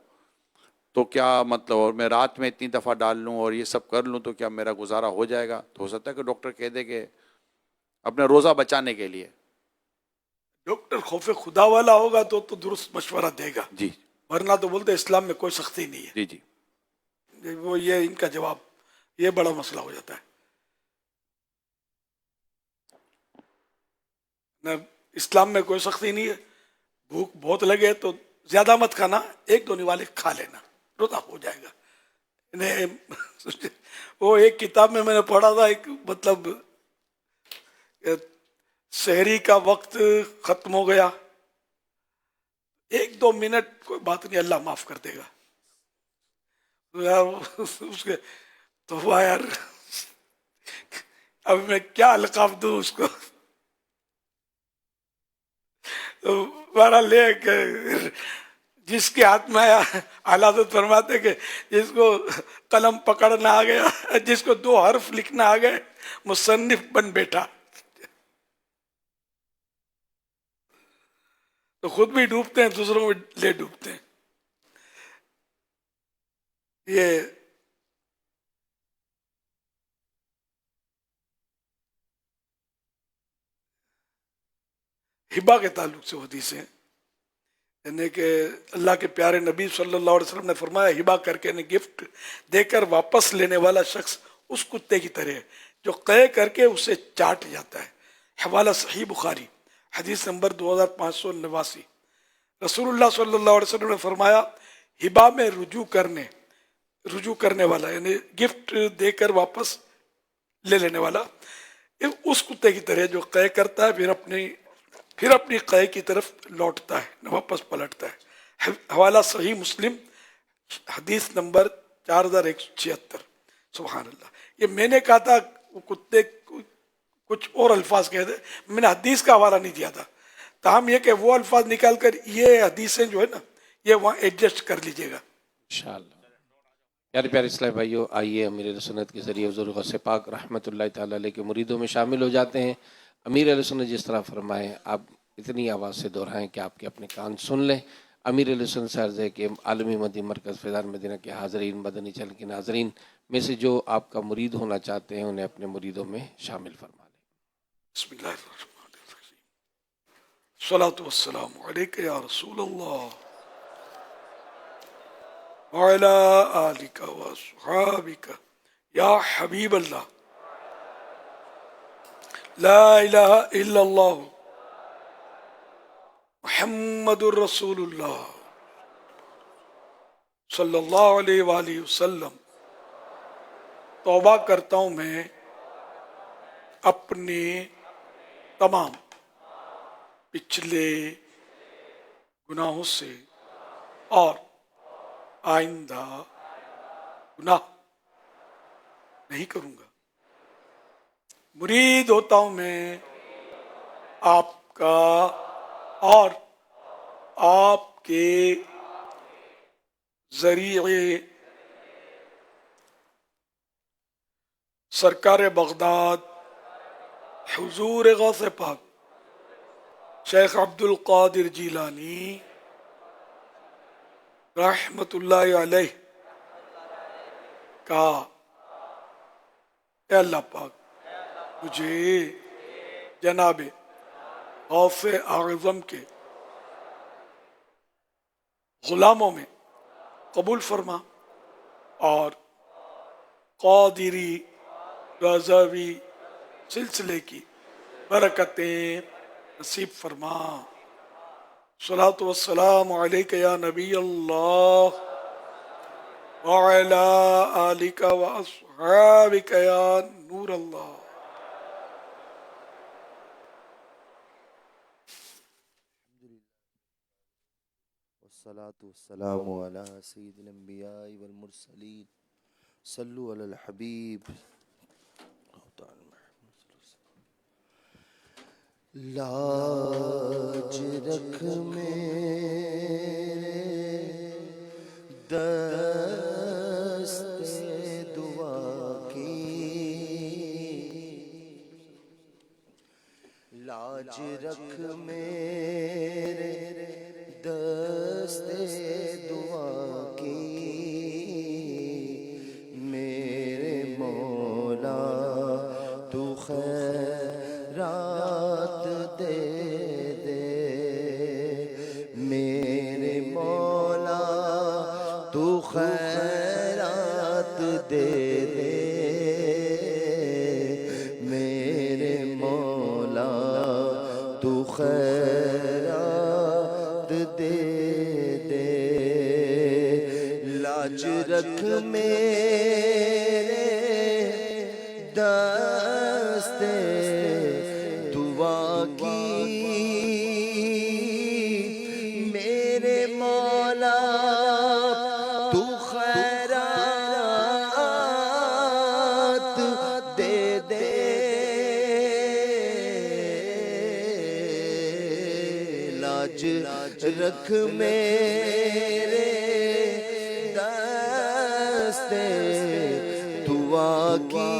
تو کیا مطلب، اور میں رات میں اتنی دفعہ ڈال لوں اور یہ سب کر لوں تو کیا میرا گزارا ہو جائے گا؟ تو ہو سکتا ہے کہ ڈاکٹر کہہ دے کہ اپنے روزہ بچانے کے لیے. ڈاکٹر خوف خدا والا ہوگا تو درست مشورہ دے گا، جی ورنہ تو بولتے اسلام میں کوئی سختی نہیں ہے. جی جی وہ یہ ان کا جواب، یہ بڑا مسئلہ ہو جاتا ہے. نہ اسلام میں کوئی سختی نہیں ہے. بھوک بہت لگے تو زیادہ مت کھانا، ایک دو نوالے کھا لینا، روزہ ہو جائے گا. وہ ایک کتاب میں نے پڑھا تھا، ایک مطلب سحری کا وقت ختم ہو گیا، 1-2 منٹ کوئی بات نہیں، اللہ معاف کر دے گا. اس کے تو ہوا یار اب میں کیا القاب دوں اس کو. بہرحال لے کہ جس کے ہاتھ میں آیا، اعلیٰ حضرت فرماتے کہ جس کو قلم پکڑنا آ گیا، جس کو 2 حرف لکھنا آ گئے، مصنف بن بیٹھا. تو خود بھی ڈوبتے ہیں، دوسروں میں لے ڈوبتے ہیں. یہ ہبا کے تعلق سے حدیث ہیں، یعنی کہ اللہ کے پیارے نبی صلی اللہ علیہ وسلم نے فرمایا ہبا کر کے گفٹ دے کر واپس لینے والا شخص اس کتے کی طرح ہے جو قے کر کے اسے چاٹ جاتا ہے. حوالہ صحیح بخاری، حدیث نمبر 2589. رسول اللہ صلی اللہ علیہ وسلم نے فرمایا ہبا میں رجوع کرنے والا، یعنی گفٹ دے کر واپس لے لینے والا، اس کتے کی طرح جو قے کرتا ہے پھر اپنی قے کی طرف لوٹتا ہے، واپس پلٹتا ہے. حوالہ صحیح مسلم، حدیث نمبر 4176. سبحان اللہ. یہ میں نے کہا تھا وہ کتے کچھ اور الفاظ کہہ دے، میں نے حدیث کا حوالہ نہیں دیا تھا. تاہم یہ کہ وہ الفاظ نکال کر یہ حدیثیں جو ہے نا یہ وہاں ایڈجسٹ کر لیجئے گا انشاءاللہ. پیارے پیارے اسلامی بھائیو، آئیے امیر سنت کے ذریعے حضور غوث پاک رحمۃ اللہ تعالیٰ علیہ کے مریدوں میں شامل ہو جاتے ہیں. امیر علیہ سنت جس طرح فرمائے آپ اتنی آواز سے دہرائیں کہ آپ کے اپنے کان سن لیں. امیر علیہ سنت سے عرض ہے کہ عالمی مدنی مرکز فیضان مدینہ کے حاضرین، مدنی چینل کے ناظرین میں سے جو آپ کا مرید ہونا چاہتے ہیں انہیں اپنے مریدوں میں شامل فرما لیں. بسم اللہ الرحمن الرحیم. الصلاۃ والسلام علیک یا رسول اللہ وعلی آلک واصحابک یا حبیب اللہ. لا الہ الا اللہ محمد الرسول اللہ صلی اللہ علیہ وآلہ وسلم. توبہ کرتا ہوں میں اپنے تمام پچھلے گناہوں سے اور آئندہ گناہ نہیں کروں گا. مرید ہوتا ہوں میں آپ کا اور آپ کے ذریعے سرکار بغداد حضور غوث پاک شیخ عبد القادر جیلانی رحمت اللہ علیہ کا اے اللہ پاک مجھے جناب غوث اعظم کے غلاموں میں قبول فرما اور قادری رضوی سلسلے کی برکتیں نصیب فرما. صلاۃ والسلام علیک یا نبی اللہ وعلی آلک واصحابک یا نور اللہ. والصلاة والسلام على سيد الأنبياء والمرسلين صلوا على الحبيب لاج رکھ میرے دست دعا کی، لاج رکھ میرے دست دعا کی. رکھ میرے دستے دعا کی میرے مولا تو خیرات دے دے لاج رکھ میرے دستے دعا کی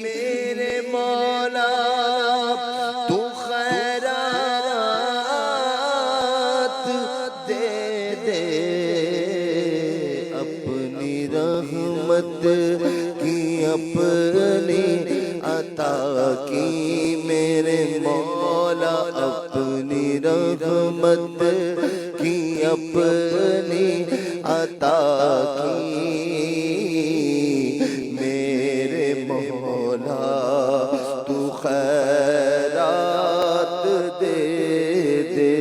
میرے مولا تو خیرات دے دے اپنی رحمت کی اپنی عطا کی میرے مولا اپنی رحمت کی اپنی عطا کی میرے مولا تو خیرات دے دے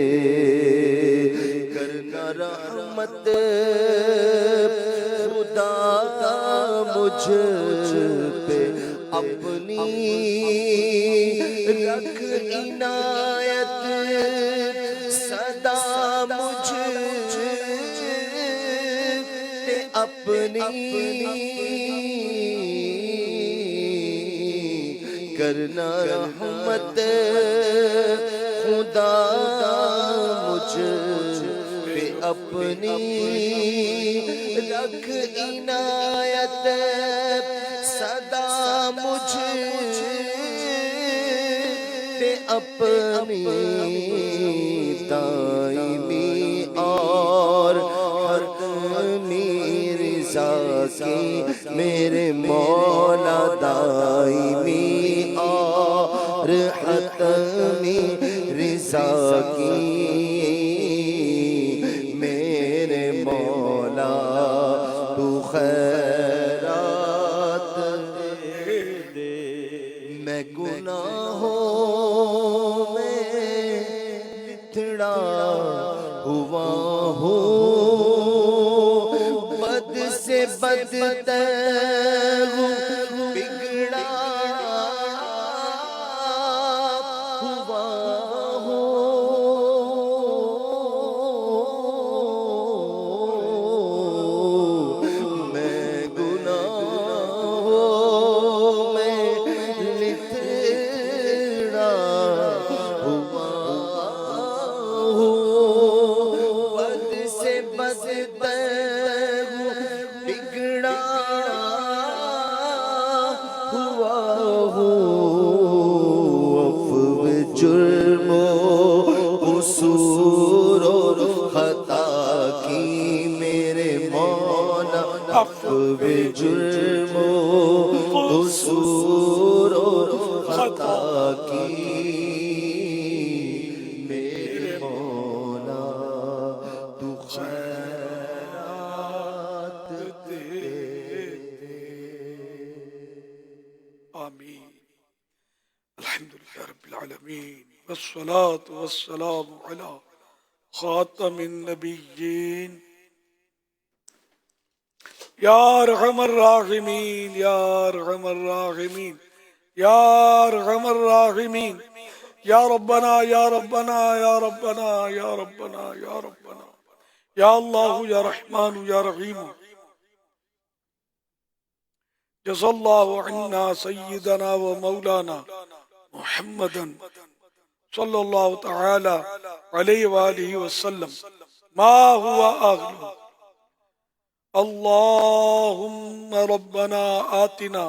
کرنا رحمت خدا کا مجھ پہ اپنی رکھ عنایت صدا مجھ پہ اپنی کرنا رحمت خدا مجھ پہ اپنی رکھ عنایت صدا مجھ پہ اپنی دائمی اور حتمی رضا کی میرے مولا دائمی اور حتمی رضا کی میرے مولا تو خیرات دے دے میں گناہوں میں لتڑا ہوا ہوں بد سے بدتر ہوں بگڑا ہوا ہوں میں گناہوں میں لتڑا ہوا ہوں بد سے بدتر ہوں بگڑا ہوا ہوں عفو جرم و قصور و خطا کی میرے مولا عفو جرم و قصور و خطا کی میرے مولا تو خیرات دے دے آمین الحمدللہ رب العالمین والصلاة والسلام على خاتم النبیین یا ارحم الراحمین یا ارحم الراحمین یا ارحم الراحمین یا ربنا یا ربنا یا ربنا یا ربنا یا ربنا یا اللہ یا رحمان یا رحیم جزا اللہ عنا سیدنا و مولانا محمدا صلی اللہ تعالی علیہ وآلہ وسلم ما هو أهله اللهم ربنا آتنا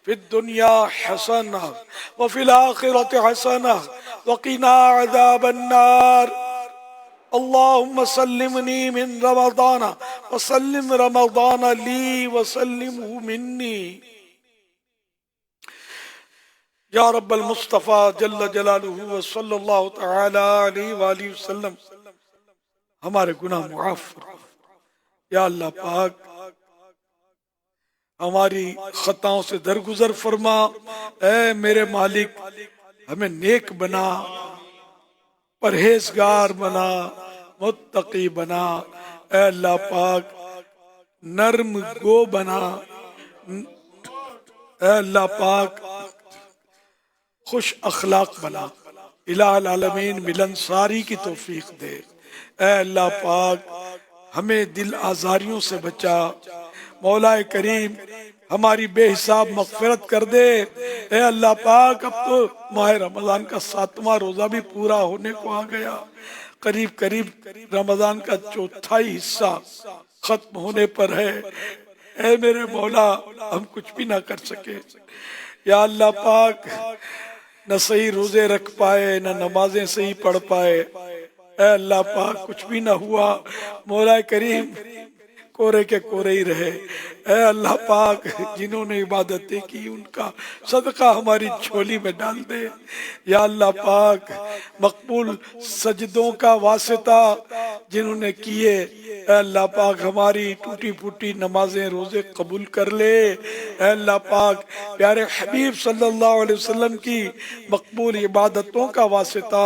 في الدنيا حسنة وفي الآخرة حسنة وقنا عذاب النار اللهم سلمني من رمضان وسلم رمضان لي وسلمه مني یا رب المصطفیٰ جل جلالہ وصلی اللہ تعالی علیہ وآلہ وسلم ہمارے گناہ معاف فرما یا اللہ پاک ہماری خطاؤں سے درگزر فرما اے میرے مالک ہمیں نیک بنا پرہیزگار بنا متقی بنا اے اللہ پاک نرم گو بنا، اے اللہ پاک خوش اخلاق بنا، الہ العالمین ملنساری کی توفیق دے۔ اے اللہ پاک ہمیں دل آزاریوں سے بچا، مولا کریم ہماری بے حساب مغفرت کر دے۔ اے اللہ پاک اب تو ماہ رمضان کا 7واں روزہ بھی پورا ہونے کو آ گیا، قریب قریب رمضان کا 4تھائی حصہ ختم ہونے پر ہے۔ اے میرے مولا ہم کچھ بھی نہ کر سکے، یا اللہ پاک نہ صحیح روزے رکھ پائے، نہ نمازیں صحیح پڑھ پائے، اے اللہ پاک کچھ بھی نہ ہوا، مولا کریم کورے کے کورے ہی رہے۔ اے اللہ پاک جنہوں نے عبادتیں کی ان کا صدقہ ہماری جھولی میں ڈال دے، یا اللہ پاک مقبول سجدوں کا واسطہ جنہوں نے کیے، اے اللہ پاک ہماری ٹوٹی پھوٹی نمازیں روزے قبول کر لے۔ اے اللہ پاک پیارے حبیب صلی اللہ علیہ وسلم کی مقبول عبادتوں کا واسطہ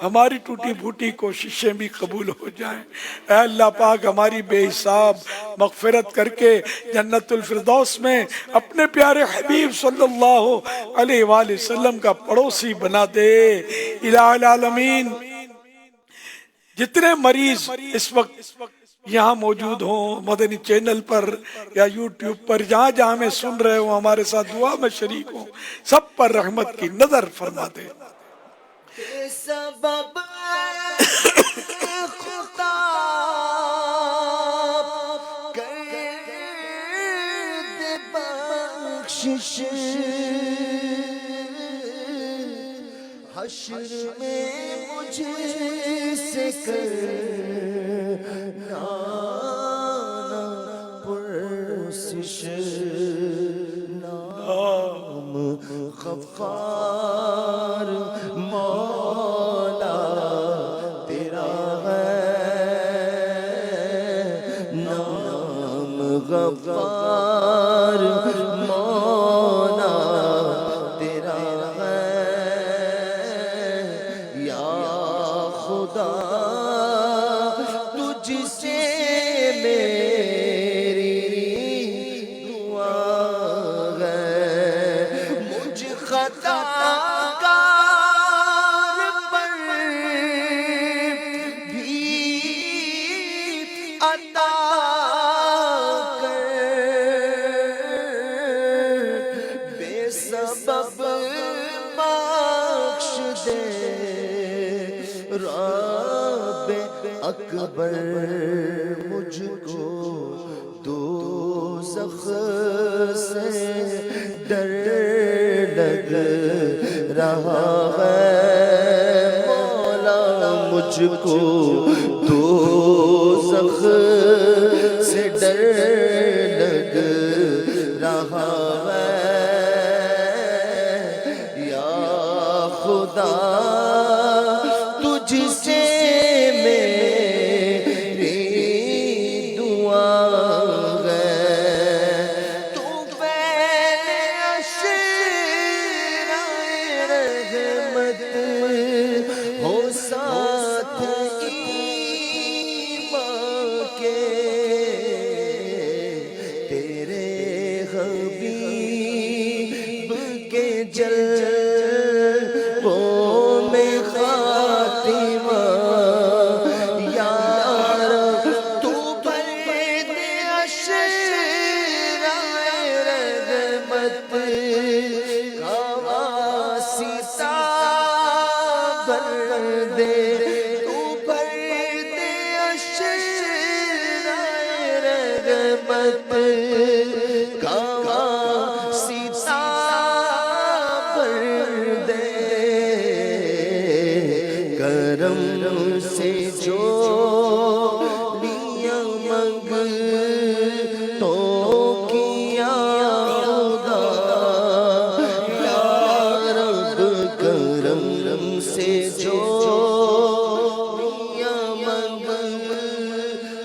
ہماری ٹوٹی پھوٹی کوششیں بھی قبول ہو جائیں۔ اے اللہ پاک ہماری بے حساب مغفرت کر کے جنت الفردوس میں اپنے پیارے حبیب صلی اللہ علیہ وآلہ وسلم کا پڑوسی بنا دے۔ الہ العالمین جتنے مریض اس وقت یہاں موجود ہوں، مدنی چینل پر یا یوٹیوب پر، جہاں جہاں میں سن رہے ہوں، ہمارے ساتھ دعا میں شریک ہوں، سب پر رحمت کی نظر فرما دے۔ سبب خدا کر دے بخشش، حشر میں مجھ سے کرنا پرسش، نام غفار مولا تیرا ہے، نام غفار مولا تیرا ہے، یا خدا تجھ سے میری دعا ہے، مجھ خطا کار پر بھی عطا کر، بے سبب بخش دے رب اکبر، مجھ کو دوزخ سے ڈر لگ رہا ہے، مولا مجھ کو دوزخ سے ڈر لگ رہا ہے، یا خدا تجھ سے میری دعا ہے، تو پہلے عشر رحمت ہو ساتھ ایمان کے، تیرے حبیب کے جلووں میں خاتمہ، یا رب تو بھر دے عشر رحمت کا واسطہ بھر دے، تو بھر دے عشر رحمت کا واسطہ بھر دے، کرم سے جو لیا منگ تو کیا خدا، یا رب کرم سے جو لیا منگ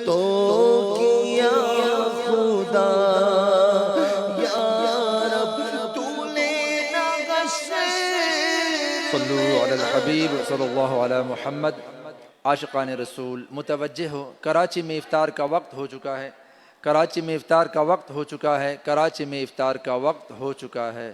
تو کیا خدا، یا رب تو لینا صلو علی الحبیب صلی اللہ علی محمد۔ عاشقان رسول متوجہ ہو، کراچی میں افطار کا وقت ہو چکا ہے۔ کراچی میں افطار کا وقت ہو چکا ہے، کراچی میں افطار کا وقت ہو چکا ہے۔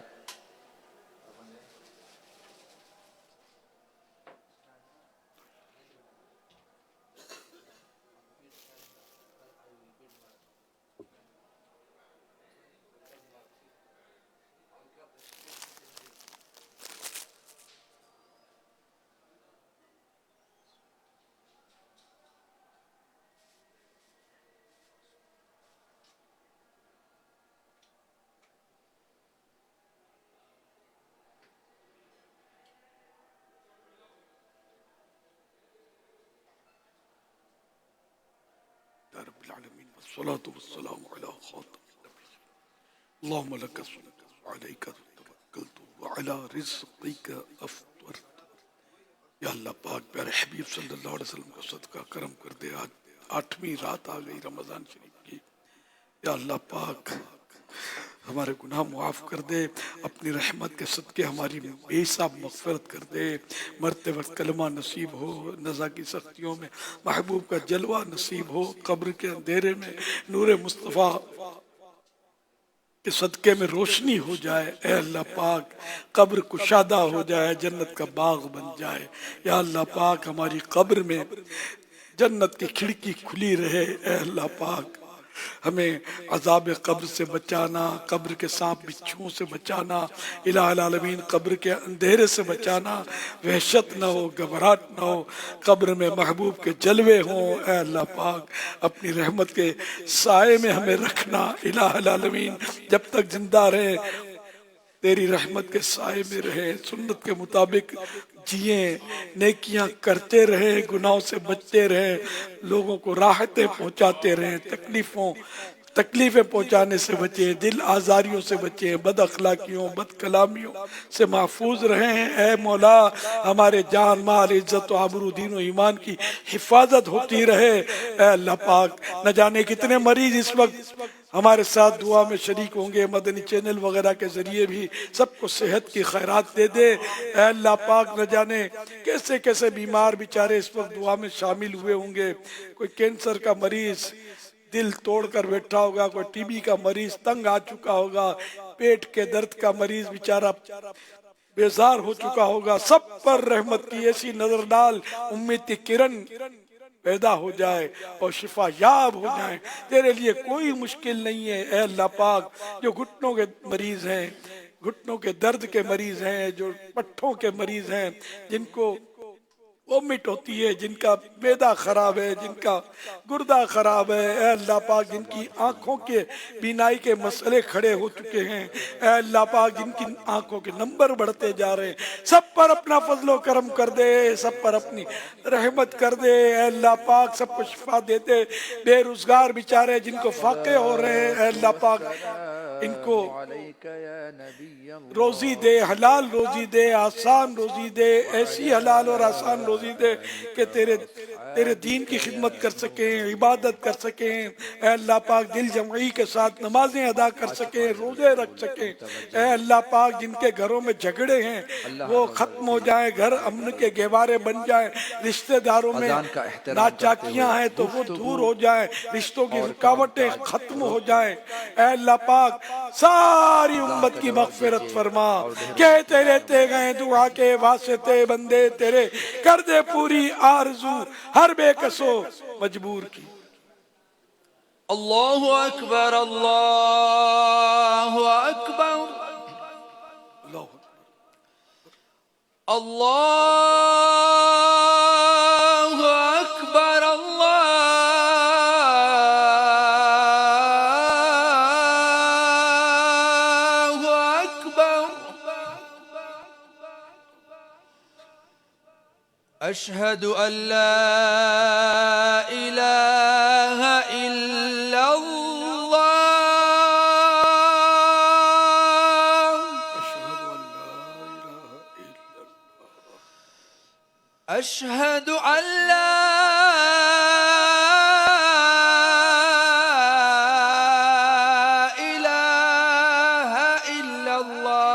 رب العالمين والصلاة والسلام على خاتم النبيين اللهم لك صلت وعليك توكلت وعلى رزقك افطرت۔ یا اللہ پاک پیارے حبیب صلی اللہ علیہ وسلم کا صدقہ کرم کر دے، آج 8ویں رات آ گئی رمضان شریف کی۔ یا اللہ پاک ہمارے گناہ معاف کر دے، اپنی رحمت کے صدقے ہماری بے حساب مغفرت کر دے، مرتے وقت کلمہ نصیب ہو، نزا کی سختیوں میں محبوب کا جلوہ نصیب ہو، قبر کے اندھیرے میں نور مصطفیٰ کے صدقے میں روشنی ہو جائے۔ اے اللہ پاک قبر کشادہ ہو جائے، جنت کا باغ بن جائے۔ یا اللہ پاک ہماری قبر میں جنت کی کھڑکی کھلی رہے۔ اے اللہ پاک ہمیں عذاب قبر سے بچانا، قبر کے سانپ بچھوؤں سے بچانا، الہ العالمین قبر کے اندھیرے سے بچانا، وحشت نہ ہو، گھبراہٹ نہ ہو، قبر میں محبوب کے جلوے ہوں۔ اے اللہ پاک اپنی رحمت کے سائے میں ہمیں رکھنا، الہ العالمین جب تک زندہ رہے تیری رحمت کے سائے میں رہے، سنت کے مطابق جئیں، نیکیاں کرتے رہے، گناہوں سے بچتے رہے، لوگوں کو راحتیں پہنچاتے رہے، تکلیفیں پہنچانے سے بچیں، دل آزاریوں سے بچیں، بد اخلاقیوں بد کلامیوں سے محفوظ رہیں۔ اے مولا ہمارے جان مال عزت و آبرو دین و ایمان کی حفاظت ہوتی رہے۔ اے اللہ پاک نہ جانے کتنے مریض اس وقت ہمارے ساتھ دعا میں شریک ہوں گے، مدنی چینل وغیرہ کے ذریعے بھی سب کو صحت کی خیرات دے دے۔ اے اللہ پاک نہ جانے کیسے کیسے بیمار بیچارے اس وقت دعا میں شامل ہوئے ہوں گے، کوئی کینسر کا مریض دل توڑ کر بیٹھا ہوگا، کوئی ٹی بی کا مریض تنگ آ چکا ہوگا، پیٹ کے درد کا مریض بیچارہ بیزار ہو چکا ہوگا، سب پر رحمت کی ایسی نظر ڈال، امید کی کرن پیدا ہو جائے اور شفا یاب ہو جائے۔ تیرے لیے کوئی مشکل نہیں ہے۔ اے اللہ پاک جو گھٹنوں کے مریض ہیں، گھٹنوں کے درد کے مریض ہیں، جو پٹھوں کے مریض ہیں، جن کو وومٹ ہوتی ہے، جن کا معدہ خراب ہے، جن کا گردہ خراب ہے، اے اللہ پاک جن کی آنکھوں کے بینائی کے مسئلے کھڑے ہو چکے ہیں، اے اللہ پاک جن کی آنکھوں کے نمبر بڑھتے جا رہے ہیں، سب پر اپنا فضل و کرم کر دے، سب پر اپنی رحمت کر دے۔ اے اللہ پاک سب کو شفا دے دے، بے روزگار بیچارے جن کو فاقے ہو رہے ہیں، اے اللہ پاک ان کو روزی دے، حلال روزی دے، آسان روزی دے، ایسی حلال اور آسان روزی دے کہ تیرے دین کی خدمت کر سکیں، عبادت کر سکیں، اے اللہ پاک دل جمعی کے ساتھ نمازیں ادا کر سکیں، روزے رکھ سکیں۔ اے اللہ پاک جن کے گھروں میں جھگڑے ہیں وہ ختم ہو جائیں، گھر امن کے گہوارے بن جائیں، رشتہ داروں میں ناچاکیاں ہیں تو وہ دور ہو جائیں، رشتوں کی رکاوٹیں ختم ہو جائیں۔ اے اللہ پاک ساری امت کی مغفرت فرما، کہتے رہتے گئے دعا کے واسطے بندے تیرے، کر دے پوری آرزو ہر بے کسو مجبور کی۔ اللہ اکبر اللہ اکبر اللہ اکبر اللہ اکبر اشہد ان لا الہ الا اللہ اشہد ان لا الہ الا اللہ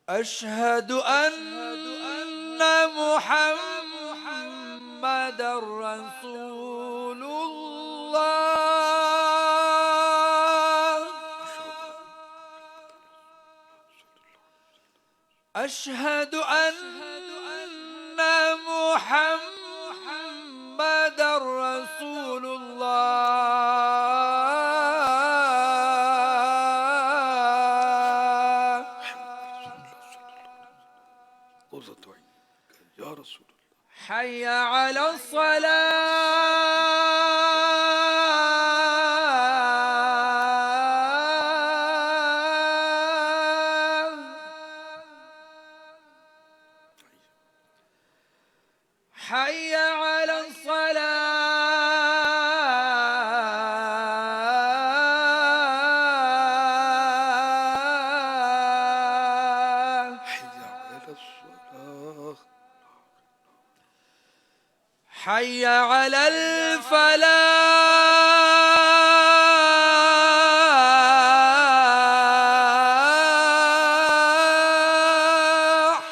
اشہد ان محمد رسول الله أشهد أن محمد رسول الله يا رسول الله حي على الصلاة حي على الصلاة حي على الفلاح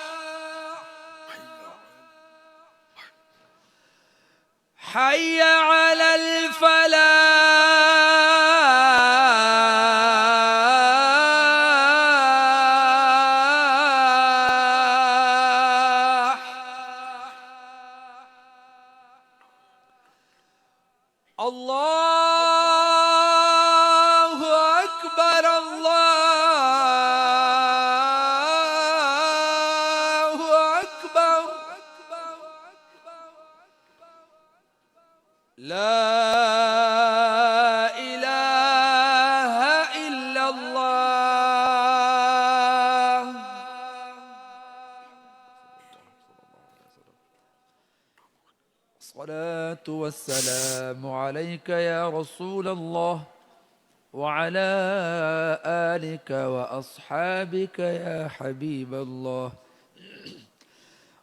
حي على الفلاح الله أكبر الله أكبر لا إله إلا الله الصلاة والسلام عليك يا رسول الله وعلى آلك وأصحابك يا حبيب الله.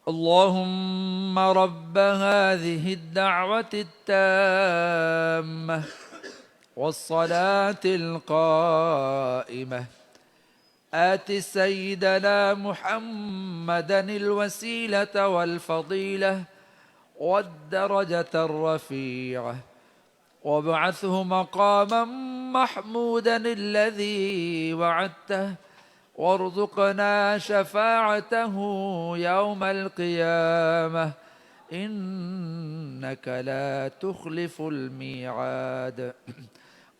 اللهم رب هذه الدعوة التامة والصلاة القائمة آت سيدنا محمدا الوسيلة والفضيلة والدرجة الرفيعة وابعثه مقاما محمودا الذي وعدته وارزقنا شفاعته يوم القيامة إنك لا تخلف الميعاد.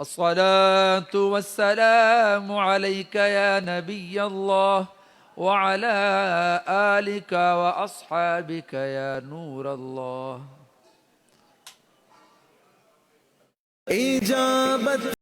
الصلاة والسلام عليك يا نبي الله وعلى آلك وأصحابك يا نور الله.